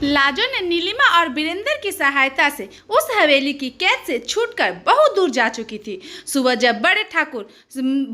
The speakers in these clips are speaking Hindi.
लाजो ने नीलिमा और वीरेंद्र की सहायता से उस हवेली की कैद से छूटकर बहुत दूर जा चुकी थी। सुबह जब बड़े ठाकुर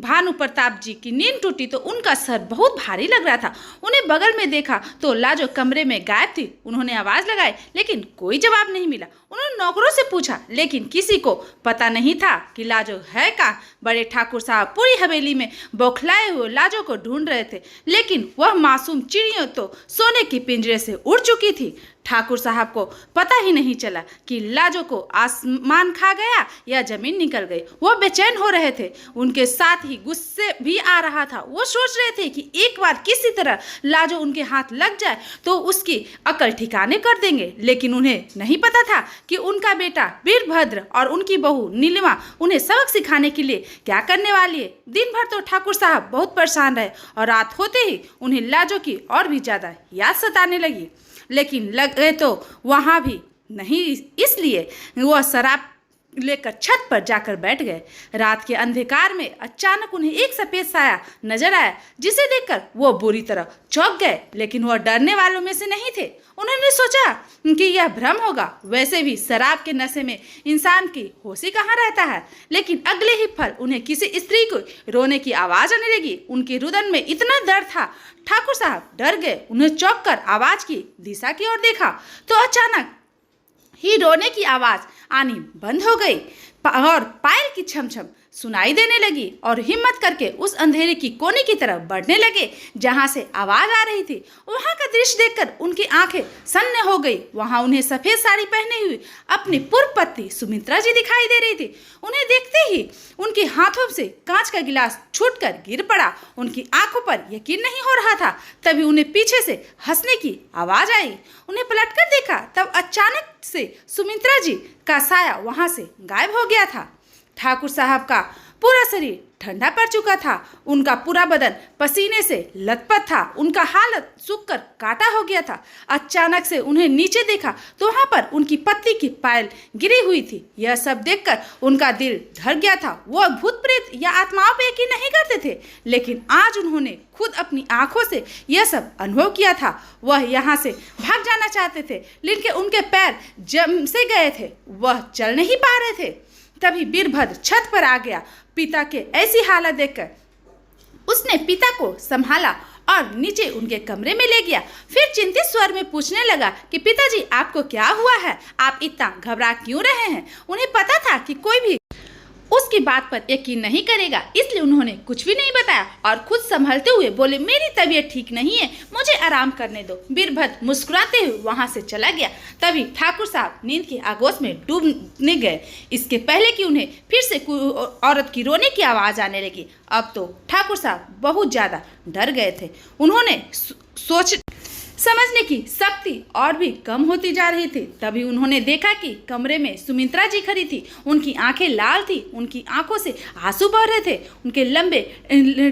भानु प्रताप जी की नींद टूटी तो उनका सर बहुत भारी लग रहा था। उन्हें बगल में देखा तो लाजो कमरे में गायब थी। उन्होंने आवाज लगाई लेकिन कोई जवाब नहीं मिला। उन्होंने नौकरों से पूछा लेकिन किसी को पता नहीं था कि लाजो है कहाँ। बड़े ठाकुर साहब पूरी हवेली में बौखलाए हुए लाजो को ढूंढ रहे थे, लेकिन वह मासूम चिड़ियों तो सोने के पिंजरे से उड़ चुकी थी। ठाकुर साहब को पता ही नहीं चला कि लाजो को आसमान खा गया या जमीन निकल गई। वो बेचैन हो रहे थे, उनके साथ ही गुस्से भी आ रहा था। वो सोच रहे थे कि एक बार किसी तरह लाजो उनके हाथ लग जाए तो उसकी अकल ठिकाने कर देंगे, लेकिन उन्हें नहीं पता था कि उनका बेटा वीरभद्र और उनकी बहू नीलिमा उन्हें सबक सिखाने के लिए क्या करने वाली है। दिन भर तो ठाकुर साहब बहुत परेशान रहे और रात होते ही उन्हें लाजो की और भी ज़्यादा याद सताने लगी। लेकिन लगे तो वहाँ भी नहीं, इसलिए वह शराब लेकर छत पर जाकर बैठ गए। रात के अंधकार में अचानक उन्हें एक सफ़ेद साया नजर आया, जिसे देखकर वो बुरी तरह चौंक गए, लेकिन वह डरने वालों में से नहीं थे। उन्होंने सोचा कि यह भ्रम होगा। वैसे भी शराब के नशे में इंसान की होशी कहाँ रहता है। लेकिन अगले ही पल उन्हें किसी स्त्री को रोने की आवाज़ आने लगी। उनके रुदन में इतना दर्द था, ठाकुर साहब डर गए। उन्हें चौंक कर आवाज़ की दिशा की ओर देखा तो अचानक ही रोने की आवाज़ आनी बंद हो गई और पायल की छमछम सुनाई देने लगी और हिम्मत करके उस अंधेरे की कोने की तरफ बढ़ने लगे जहां से आवाज़ आ रही थी। वहां का दृश्य देखकर उनकी आंखें सन्न हो गई। वहां उन्हें सफ़ेद साड़ी पहने हुई अपनी पूर्व पत्नी सुमित्रा जी दिखाई दे रही थी। उन्हें देखते ही उनके हाथों से कांच का गिलास छूटकर गिर पड़ा। उनकी आंखों पर यकीन नहीं हो रहा था। तभी उन्हें पीछे से हंसने की आवाज़ आई। उन्हें पलटकर देखा तब अचानक से सुमित्रा जी का साया वहां से गायब हो गया था। ठाकुर साहब का पूरा शरीर ठंडा पड़ चुका था। उनका पूरा बदन पसीने से लथपथ था। उनका हालत सूखकर काटा हो गया था। अचानक से उन्हें नीचे देखा तो वहाँ पर उनकी पत्नी की पायल गिरी हुई थी। यह सब देखकर उनका दिल धड़ गया था। वो भूत प्रेत या आत्माओं पर यकीन नहीं करते थे, लेकिन आज उन्होंने खुद अपनी आंखों से यह सब अनुभव किया था। वह यहाँ से भाग जाना चाहते थे, लेकिन उनके पैर जम से गए थे। वह चल नहीं पा रहे थे। तभी वीरभद्र छत पर आ गया। पिता के ऐसी हालत देखकर उसने पिता को संभाला और नीचे उनके कमरे में ले गया। फिर चिंतित स्वर में पूछने लगा कि पिताजी आपको क्या हुआ है? आप इतना घबरा क्यों रहे हैं? उन्हें पता था कि कोई भी उसकी बात पर यकीन नहीं करेगा, इसलिए उन्होंने कुछ भी नहीं बताया और खुद संभलते हुए बोले मेरी तबीयत ठीक नहीं है, मुझे आराम करने दो। वीरभद्र मुस्कुराते हुए वहां से चला गया। तभी ठाकुर साहब नींद की आगोश में डूबने गए, इसके पहले कि उन्हें फिर से औरत की रोने की आवाज़ आने लगी। अब तो ठाकुर साहब बहुत ज़्यादा डर गए थे। उन्होंने सोच समझने की शक्ति और भी कम होती जा रही थी। तभी उन्होंने देखा कि कमरे में सुमित्रा जी खड़ी थी। उनकी आंखें लाल थी, उनकी आंखों से आंसू बह रहे थे। उनके लंबे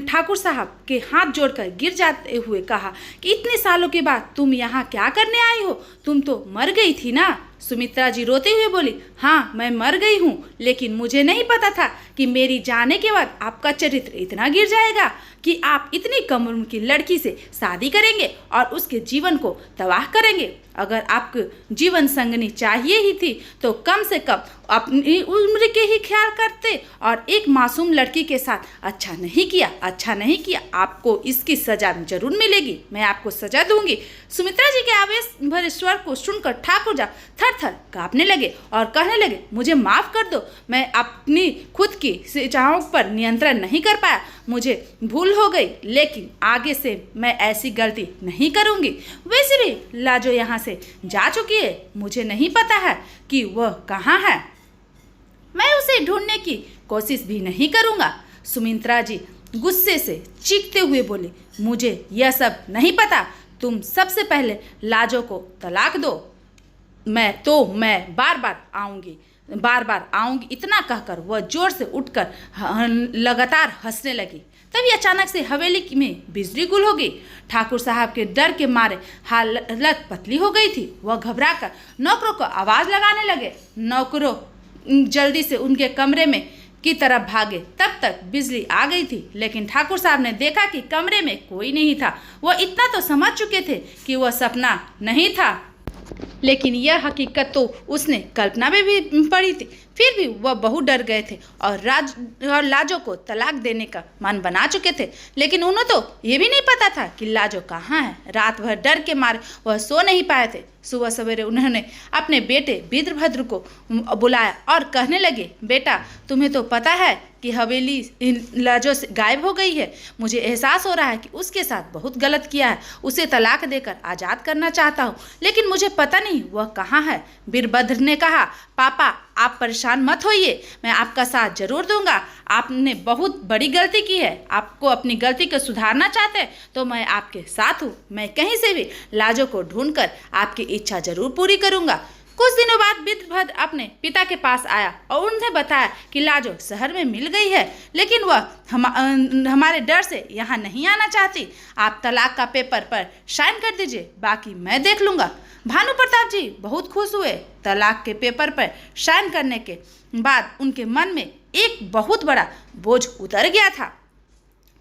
ठाकुर साहब के हाथ जोड़कर गिर जाते हुए कहा कि इतने सालों के बाद तुम यहाँ क्या करने आई हो? तुम तो मर गई थी ना? सुमित्रा जी रोते हुए बोली, हाँ मैं मर गई हूँ, लेकिन मुझे नहीं पता था कि मेरी जाने के बाद आपका चरित्र इतना गिर जाएगा कि आप इतनी कम उम्र की लड़की से शादी करेंगे और उसके जीवन को तबाह करेंगे। अगर आपको जीवन संगनी चाहिए ही थी तो कम से कम अपनी उम्र के ही ख्याल करते और एक मासूम लड़की के साथ अच्छा नहीं किया। आपको इसकी सजा जरूर मिलेगी, मैं आपको सजा दूंगी। सुमित्रा जी के आवेश भरे स्वर को सुनकर ठाकुर जा थर-थर कांपने लगे और कहने लगे मुझे माफ़ कर दो, मैं अपनी खुद की इच्छाओं पर नियंत्रण नहीं कर पाया, मुझे भूल हो गई, लेकिन आगे से मैं ऐसी गलती नहीं करूंगी। वैसे भी लाजो यहाँ से जा चुकी है, मुझे नहीं पता है कि वह कहाँ है, मैं उसे ढूंढने की कोशिश भी नहीं करूँगा। सुमित्रा जी गुस्से से चीखते हुए बोले, मुझे यह सब नहीं पता, तुम सबसे पहले लाजो को तलाक दो, मैं बार बार आऊँगी। इतना कहकर वह जोर से उठकर लगातार हंसने लगी। तभी अचानक से हवेली में बिजली गुल हो गई। ठाकुर साहब के डर के मारे हालत पतली हो गई थी। वह घबराकर नौकरों को आवाज़ लगाने लगे। नौकरों जल्दी से उनके कमरे में की तरफ भागे। तब तक बिजली आ गई थी, लेकिन ठाकुर साहब ने देखा कि कमरे में कोई नहीं था। वह इतना तो समझ चुके थे कि वह सपना नहीं था। लेकिन यह हकीकत तो उसने कल्पना में भी पड़ी थी। फिर भी वह बहुत डर गए थे और लाजो को तलाक देने का मन बना चुके थे। लेकिन उन्हें तो ये भी नहीं पता था कि लाजो कहाँ है। रात भर डर के मारे वह सो नहीं पाए थे। सुबह सवेरे उन्होंने अपने बेटे वीरभद्र को बुलाया और कहने लगे, बेटा तुम्हें तो पता है कि हवेली लाजो से गायब हो गई है। मुझे एहसास हो रहा है कि उसके साथ बहुत गलत किया है। उसे तलाक देकर आज़ाद करना चाहता हूँ, लेकिन मुझे पता नहीं वह कहाँ है। वीरभद्र ने कहा, पापा आप परेशान मत होइए, मैं आपका साथ जरूर दूंगा। आपने बहुत बड़ी गलती की है, आपको अपनी गलती को सुधारना चाहते हैं तो मैं आपके साथ हूँ। मैं कहीं से भी लाजो को ढूंढकर आपकी इच्छा जरूर पूरी करूंगा। कुछ दिनों बाद वीरभद्र अपने पिता के पास आया और उन्हें बताया कि लाजो शहर में मिल गई है, लेकिन वह हमारे डर से यहाँ नहीं आना चाहती। आप तलाक का पेपर पर साइन कर दीजिए, बाकी मैं देख लूँगा। भानु प्रताप जी बहुत खुश हुए। तलाक के पेपर पर साइन करने के बाद उनके मन में एक बहुत बड़ा बोझ उतर गया था।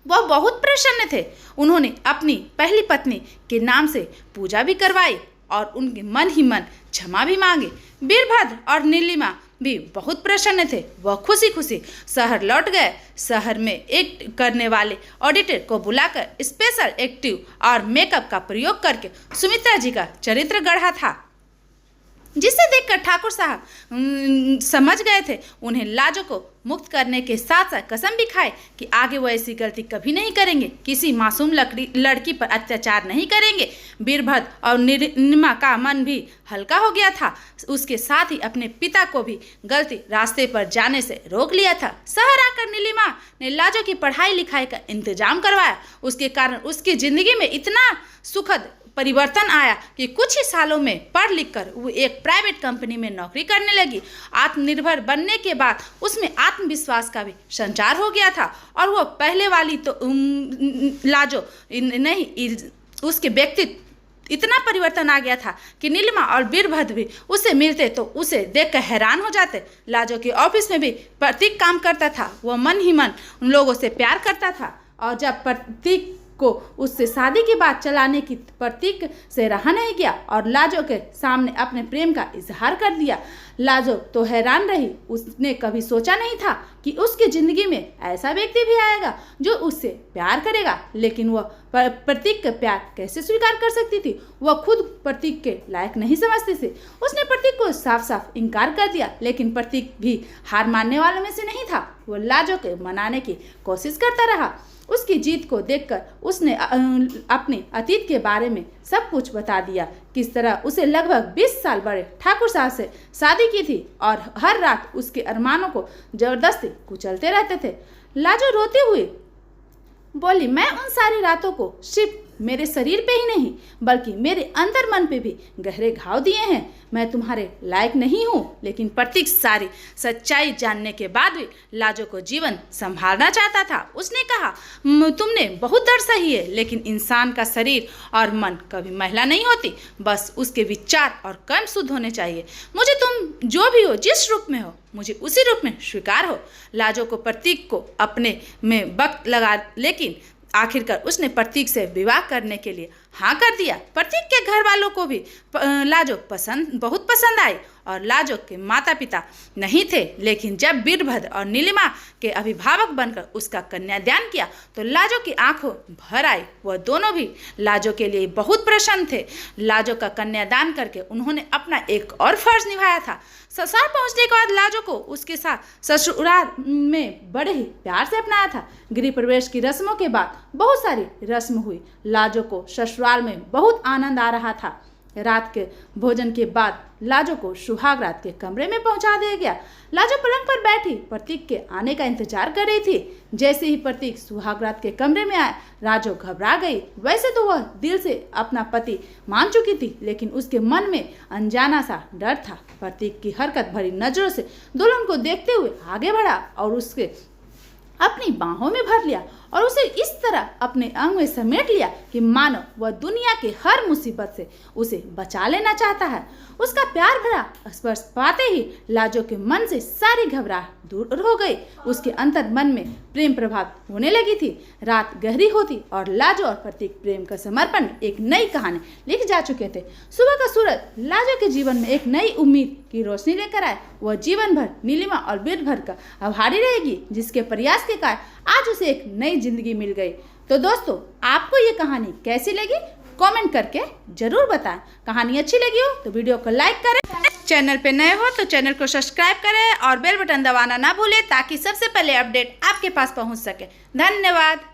वह बहुत प्रसन्न थे। उन्होंने अपनी पहली पत्नी के नाम से पूजा भी करवाई और उनके मन ही मन क्षमा भी मांगे। वीरभद्र और नीलिमा भी बहुत प्रसन्न थे। वह खुशी खुशी शहर लौट गए। शहर में एक्ट करने वाले ऑडिटर को बुलाकर स्पेशल एक्टिव और मेकअप का प्रयोग करके सुमित्रा जी का चरित्र गढ़ा था, जिसे देखकर ठाकुर साहब समझ गए थे। उन्हें लाजो को मुक्त करने के साथ साथ कसम भी खाए कि आगे वो ऐसी गलती कभी नहीं करेंगे, किसी मासूम लड़की पर अत्याचार नहीं करेंगे। वीरभद्र और नीलिमा का मन भी हल्का हो गया था। उसके साथ ही अपने पिता को भी गलती रास्ते पर जाने से रोक लिया था। शहर आकर नीलिमा ने लाजो की पढ़ाई लिखाई का इंतजाम करवाया। उसके कारण उसकी जिंदगी में इतना सुखद परिवर्तन आया कि कुछ ही सालों में पढ़ लिख कर वो एक प्राइवेट कंपनी में नौकरी करने लगी। आत्मनिर्भर बनने के बाद उसमें आत्मविश्वास का भी संचार हो गया था और वो पहले वाली तो लाजो नहीं, उसके व्यक्तित्व इतना परिवर्तन आ गया था कि नीलिमा और वीरभद्र भी उसे मिलते तो उसे देखकर हैरान हो जाते। लाजो के ऑफिस में भी प्रतीक काम करता था। वह मन ही मन उन लोगों से प्यार करता था और जब प्रतीक को उससे शादी की बात चलाने की प्रतीक से रहा नहीं गया और लाजो के सामने अपने प्रेम का इजहार कर दिया। लाजो तो हैरान रही। उसने कभी सोचा नहीं था कि उसकी ज़िंदगी में ऐसा व्यक्ति भी आएगा जो उससे प्यार करेगा, लेकिन वह प्रतीक का प्यार कैसे स्वीकार कर सकती थी। वह खुद प्रतीक के लायक नहीं समझती थी। उसने प्रतीक को साफ साफ इनकार कर दिया, लेकिन प्रतीक भी हार मानने वालों में से नहीं था। वह लाजो के मनाने की कोशिश करता रहा। उसकी जीत को देखकर उसने अपने अतीत के बारे में सब कुछ बता दिया, किस तरह उसे लगभग 20 साल बड़े ठाकुर साहब से शादी की थी और हर रात उसके अरमानों को जबरदस्ती कुचलते रहते थे। लाजो रोती हुई बोली, मैं उन सारी रातों को सिर्फ मेरे शरीर पे ही नहीं बल्कि मेरे अंदर मन पे भी गहरे घाव दिए हैं। मैं तुम्हारे लायक नहीं हूँ। लेकिन प्रतीक सारी सच्चाई जानने के बाद भी लाजो को जीवन संभालना चाहता था। उसने कहा, तुमने बहुत दर्द सही है, लेकिन इंसान का शरीर और मन कभी महिला नहीं होती। बस उसके विचार और कर्म शुद्ध होने चाहिए। मुझे तुम जो भी हो, जिस रूप में हो, मुझे उसी रूप में स्वीकार हो। लाजो को प्रतीक को अपने में वक्त लगा, लेकिन आखिरकार उसने प्रतीक से विवाह करने के लिए हाँ कर दिया। प्रतीक के घर वालों को भी लाजो बहुत पसंद आई और लाजो के माता पिता नहीं थे, लेकिन जब वीरभद्र और नीलिमा के अभिभावक बनकर उसका कन्यादान किया तो लाजो की आंखों भर आई। वह दोनों भी लाजो के लिए बहुत प्रसन्न थे। लाजो का कन्यादान करके उन्होंने अपना एक और फर्ज निभाया था। ससुराल पहुंचने के बाद लाजो को उसके साथ ससुराल में बड़े ही प्यार से अपनाया था। गृह प्रवेश की रस्मों के बाद बहुत सारी रस्म हुई। लाजो को ससुराल में बहुत आनंद आ रहा था। रात के भोजन के बाद लाजो को सुहाग रात के कमरे में पहुंचा दिया गया। लाजो पलंग पर बैठी प्रतीक के आने का इंतजार कर रही थी। जैसे ही प्रतीक सुहाग रात के कमरे में आया, लाजो घबरा गई। वैसे तो वह दिल से अपना पति मान चुकी थी, लेकिन उसके मन में अनजाना सा डर था। प्रतीक की हरकत भरी नजरों से दुल्हन को देखते हुए आगे बढ़ा और उसके अपनी बाहों में भर लिया और उसे इस तरह अपने अंग में समेट लिया कि मानो वह दुनिया के हर मुसीबत से उसे बचा लेना चाहता है। उसका प्यार भरा स्पर्श पाते ही लाजो के मन से सारी घबराहट दूर हो गई। उसके अंतर मन में प्रेम प्रभावित होने लगी थी। रात गहरी होती और लाजो और प्रतीक प्रेम का समर्पण में एक नई कहानी लिख जा चुके थे। सुबह का सूरज लाजो के जीवन में एक नई उम्मीद की रोशनी लेकर आए। वह जीवन भर नीलिमा और बीरभर का आभारी रहेगी, जिसके प्रयास के कारण आज उसे एक नई जिंदगी मिल गई। तो दोस्तों, आपको ये कहानी कैसी लगी कमेंट करके जरूर बताएं। कहानी अच्छी लगी हो तो वीडियो को लाइक करें, चैनल पे नए हो तो चैनल को सब्सक्राइब करें और बेल बटन दबाना ना भूलें ताकि सबसे पहले अपडेट आपके पास पहुंच सके। धन्यवाद।